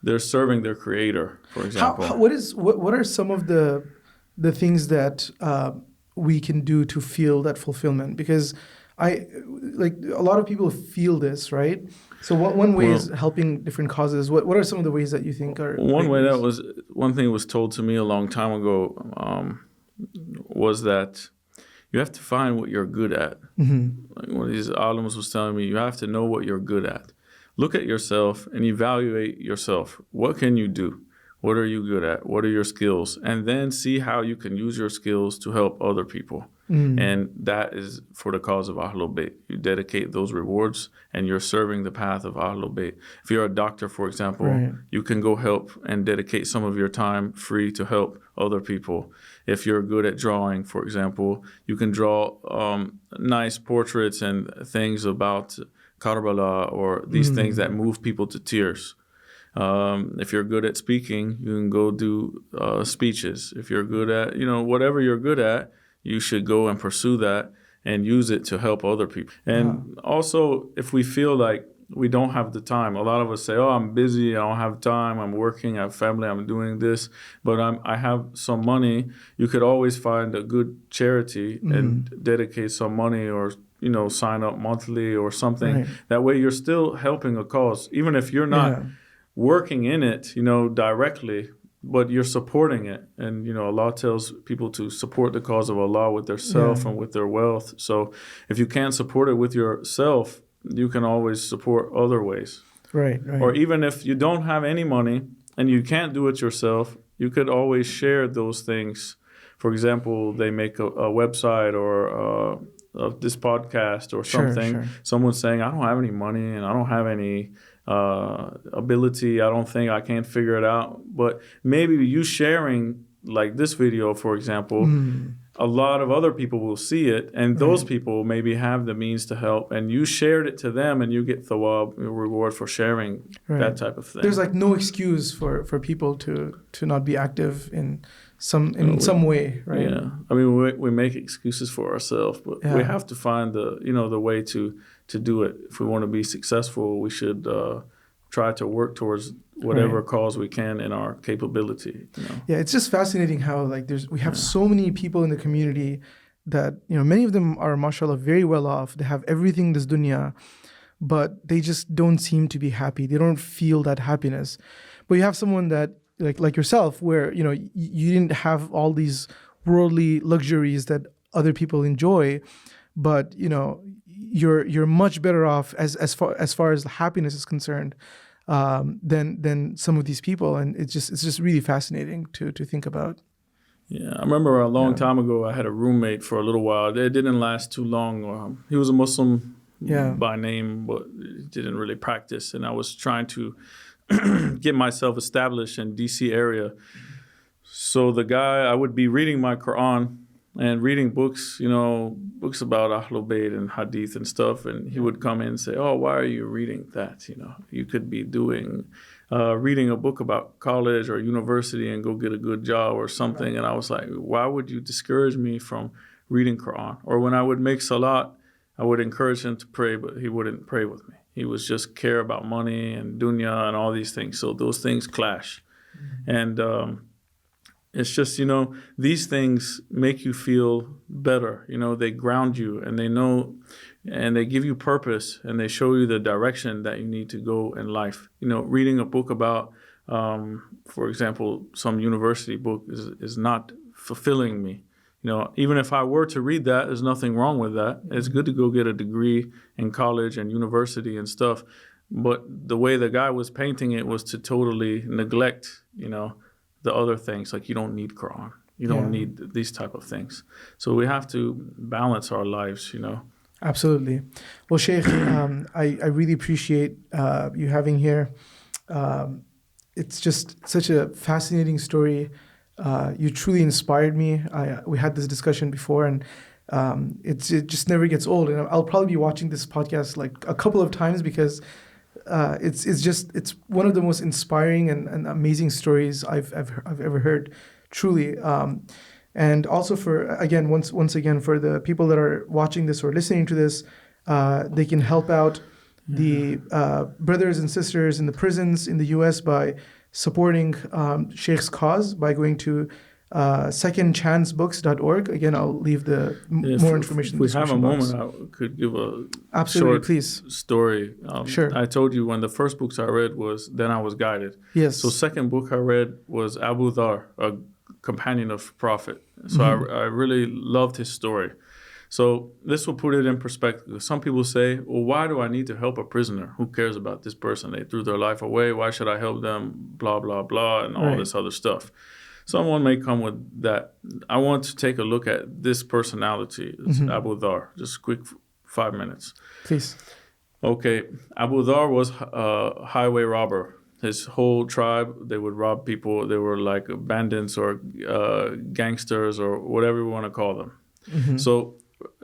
they're serving their creator, for example. What are some of the things that we can do to feel that fulfillment? Because a lot of people feel this, right? So one way is helping different causes. What are some of the ways that you think are one thing that was told to me a long time ago was that you have to find what you're good at. Like one of these alims was telling me, you have to know what you're good at. Look at yourself and evaluate yourself. What can you do? What are you good at? What are your skills? And then see how you can use your skills to help other people. And that is for the cause of Ahlul Bayt. You dedicate those rewards and you're serving the path of Ahlul Bayt. If you're a doctor, for example, you can go help and dedicate some of your time free to help other people. If you're good at drawing, for example, you can draw nice portraits and things about Karbala or these things that move people to tears. If you're good at speaking, you can go do speeches. If you're good at, whatever you're good at, you should go and pursue that and use it to help other people. And also, if we feel like we don't have the time, a lot of us say, oh, I'm busy, I don't have time, I'm working, I have family, I'm doing this, but I have some money. You could always find a good charity and dedicate some money, or sign up monthly or something. Right. That way you're still helping a cause, even if you're not working in it, directly, but you're supporting it. And, Allah tells people to support the cause of Allah with their self and with their wealth. So if you can't support it with yourself, you can always support other ways. Right. Or even if you don't have any money and you can't do it yourself, you could always share those things. For example, they make a website or of this podcast or something. Sure. Someone's saying, I don't have any money and I don't have any ability. I can't figure it out. But maybe you sharing like this video, for example, a lot of other people will see it, and those people maybe have the means to help, and you shared it to them, and you get thawab, reward for sharing that type of thing. There's like no excuse for people to not be active in some way, right? Yeah, I mean we make excuses for ourselves, but we have to find the way to do it. If we want to be successful, we should try to work towards whatever cause we can in our capability. Yeah, it's just fascinating how we have so many people in the community that many of them are, mashallah, very well off. They have everything in this dunya, but they just don't seem to be happy. They don't feel that happiness. But you have someone that like yourself, where you didn't have all these worldly luxuries that other people enjoy, but you're much better off as far as happiness is concerned than some of these people, and it's just really fascinating to think about. Yeah, I remember a long time ago I had a roommate for a little while. It didn't last too long. He was a Muslim by name, but didn't really practice, and I was trying to get myself established in DC area. So the guy, I would be reading my Quran and reading books, books about Ahlul Bayt and Hadith and stuff. And he would come in and say, oh, why are you reading that? You could be reading a book about college or university and go get a good job or something. And I was like, why would you discourage me from reading Quran? Or when I would make salat, I would encourage him to pray, but he wouldn't pray with me. He was just care about money and dunya and all these things. So those things clash. And it's just, these things make you feel better. They ground you, and they know, and they give you purpose, and they show you the direction that you need to go in life. Reading a book about, for example, some university book is not fulfilling me. Even if I were to read that, there's nothing wrong with that. It's good to go get a degree in college and university and stuff. But the way the guy was painting it was to totally neglect, the other things. Like, you don't need Quran. You don't need these type of things. So we have to balance our lives, Absolutely. Well, Sheikh, I really appreciate you having here. It's just such a fascinating story. You truly inspired me. We had this discussion before, and it just never gets old. And I'll probably be watching this podcast like a couple of times because it's one of the most inspiring and amazing stories I've ever heard, truly. And also once again for the people that are watching this or listening to this, they can help out the brothers and sisters in the prisons in the U.S. by supporting Sheikh's cause by going to secondchancebooks.org. Again, I'll leave the more information in the description box. If we have a moment, I could give a short story. Sure. I told you when the first books I read was Then I Was Guided. Yes. So second book I read was Abu Dharr, a companion of Prophet. So I really loved his story. So this will put it in perspective. Some people say, well, why do I need to help a prisoner? Who cares about this person? They threw their life away. Why should I help them? Blah, blah, blah, and all this other stuff. Someone may come with that. I want to take a look at this personality. It's Abu Dharr. Just quick 5 minutes. Please. Okay. Abu Dharr was a highway robber. His whole tribe, they would rob people. They were like bandits or gangsters or whatever you want to call them. So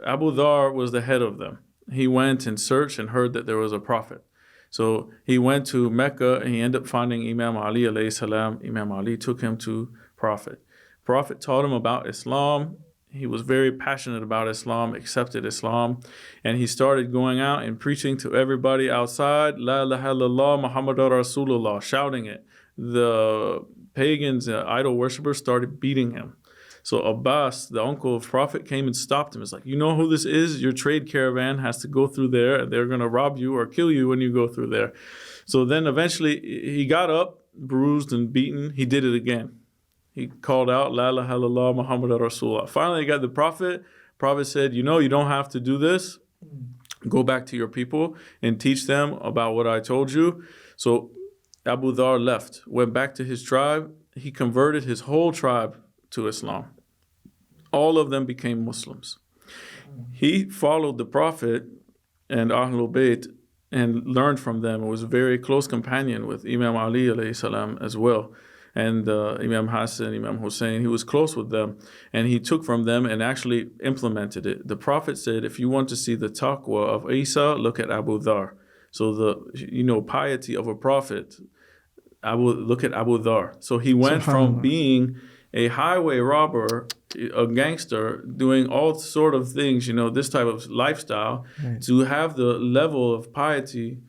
Abu Dharr was the head of them. He went and searched and heard that there was a prophet. So he went to Mecca and he ended up finding Imam Ali alayhi salam. Imam Ali took him to Prophet. Prophet taught him about Islam. He was very passionate about Islam, accepted Islam, and he started going out and preaching to everybody outside, La ilaha illallah Muhammadur Rasulullah, shouting it. The pagans, idol worshippers started beating him. So Abbas, the uncle of Prophet, came and stopped him. It's like, you know who this is? Your trade caravan has to go through there, and they're going to rob you or kill you when you go through there. So then eventually he got up, bruised and beaten. He did it again. He called out, La ilaha illallah Muhammadur Rasulullah. Finally, he got the Prophet. Prophet said, you know, you don't have to do this. Go back to your people and teach them about what I told you. So Abu Dharr left, went back to his tribe. He converted his whole tribe to Islam. All of them became Muslims. He followed the Prophet and Ahlul Bayt and learned from them. It was a very close companion with Imam Ali alayhi salam as well. And Imam Hassan, Imam Hussein, he was close with them. And he took from them and actually implemented it. The Prophet said, if you want to see the taqwa of Isa, look at Abu Dharr. So the piety of a prophet, look at Abu Dharr. So he went from being a highway robber, a gangster, doing all sort of things, this type of lifestyle, right, to have the level of piety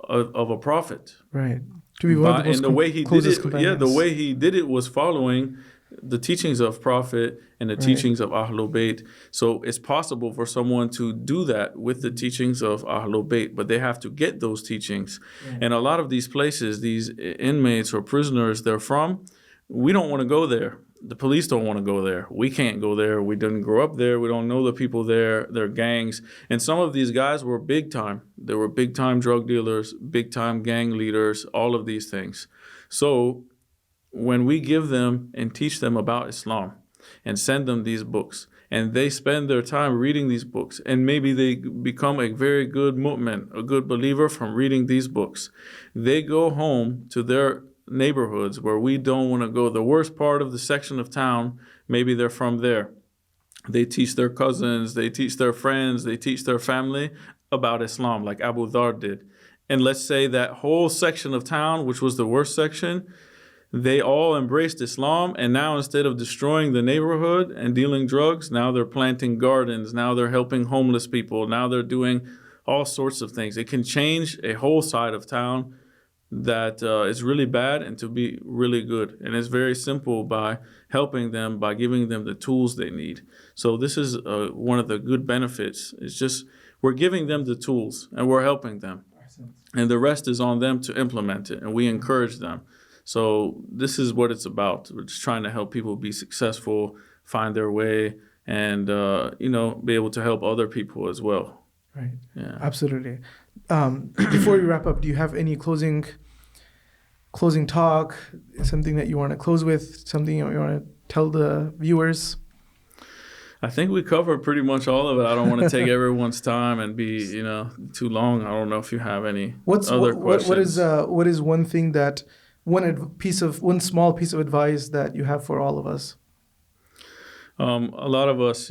of a prophet. Right. To be one of the most the way he did it, the way he did it was following the teachings of Prophet and the teachings of Ahlul Bayt. So it's possible for someone to do that with the teachings of Ahlul Bayt, but they have to get those teachings. Right. And a lot of these places, these inmates or prisoners they're from, we don't want to go there. The police don't want to go there. We can't go there. We didn't grow up there. We don't know the people there. They're gangs. And some of these guys were big time. They were big time drug dealers, big time gang leaders, all of these things. So when we give them and teach them about Islam and send them these books, and they spend their time reading these books, and maybe they become a very good mu'min, a good believer from reading these books, they go home to their neighborhoods where we don't want to go, the worst part of the section of town, maybe they're from there. They teach their cousins, they teach their friends, they teach their family about Islam, like Abu Dharr did. And let's say that whole section of town, which was the worst section, they all embraced Islam, and now instead of destroying the neighborhood and dealing drugs, now they're planting gardens, now they're helping homeless people, now they're doing all sorts of things. It can change a whole side of town that is really bad and to be really good. And it's very simple by helping them, by giving them the tools they need. So this is one of the good benefits. It's just we're giving them the tools and we're helping them. And the rest is on them to implement it, and we encourage them. So this is what it's about. We're just trying to help people be successful, find their way, and be able to help other people as well. Right. Yeah. Absolutely. Before we wrap up, do you have any closing talk, something that you want to close with, something you want to tell the viewers? I think we covered pretty much all of it. I don't want to take everyone's time and be, too long. I don't know if you have any other questions. What is one thing that one small piece of advice that you have for all of us? A lot of us,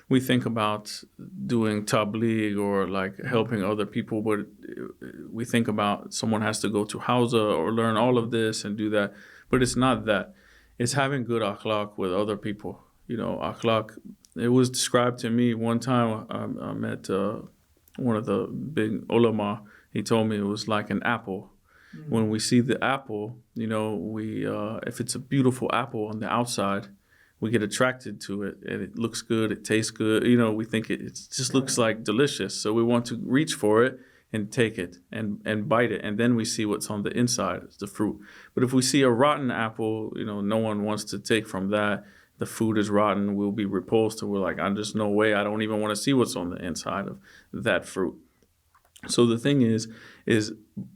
we think about doing tabligh or like helping other people, but we think about someone has to go to Hawza or learn all of this and do that. But it's not that. It's having good akhlaq with other people. Akhlaq, it was described to me one time. I met one of the big ulama. He told me it was like an apple. Mm-hmm. When we see the apple, we if it's a beautiful apple on the outside, we get attracted to it, and it looks good, it tastes good. We think it just looks like delicious. So we want to reach for it and take it and bite it, and then we see what's on the inside, it's the fruit. But if we see a rotten apple, no one wants to take from that. The food is rotten, we'll be repulsed, and we're like, there's no way, I don't even want to see what's on the inside of that fruit. So the thing is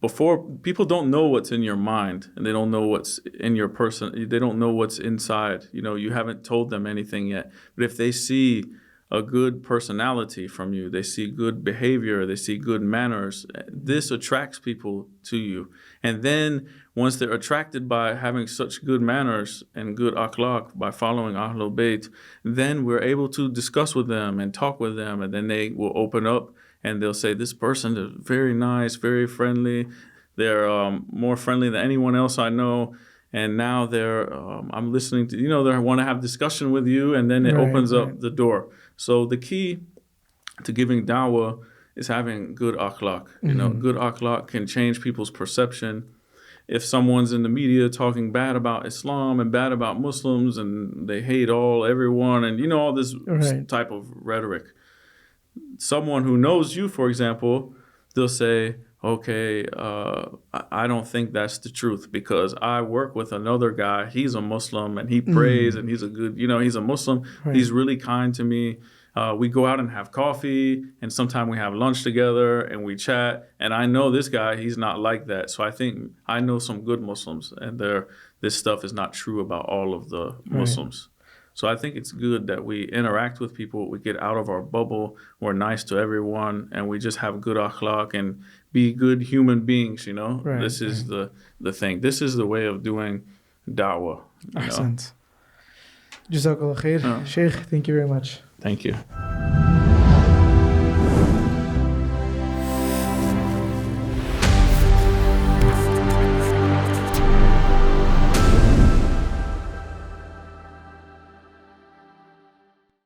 before, people don't know what's in your mind, and they don't know what's in your person. They don't know what's inside. You haven't told them anything yet. But if they see a good personality from you, they see good behavior, they see good manners, this attracts people to you. And then once they're attracted by having such good manners and good akhlaq, by following Ahlul Bayt, then we're able to discuss with them and talk with them, and then they will open up and they'll say, this person is very nice, very friendly. They're more friendly than anyone else I know. And now I'm listening to, they want to have discussion with you, and then it opens up the door. So the key to giving dawah is having good akhlaq. Good akhlaq can change people's perception. If someone's in the media talking bad about Islam and bad about Muslims and they hate everyone and all this type of rhetoric, someone who knows you, for example, they'll say, okay, I don't think that's the truth because I work with another guy. He's a Muslim and he prays and he's a good, he's a Muslim. Right. He's really kind to me. We go out and have coffee, and sometimes we have lunch together and we chat. And I know this guy, he's not like that. So I think I know some good Muslims, and this stuff is not true about all of the Muslims. So I think it's good that we interact with people, we get out of our bubble, we're nice to everyone, and we just have good akhlaq and be good human beings, This is the thing. This is the way of doing da'wah. Excellent. Jazakallah khair. Sheikh, thank you very much. Thank you.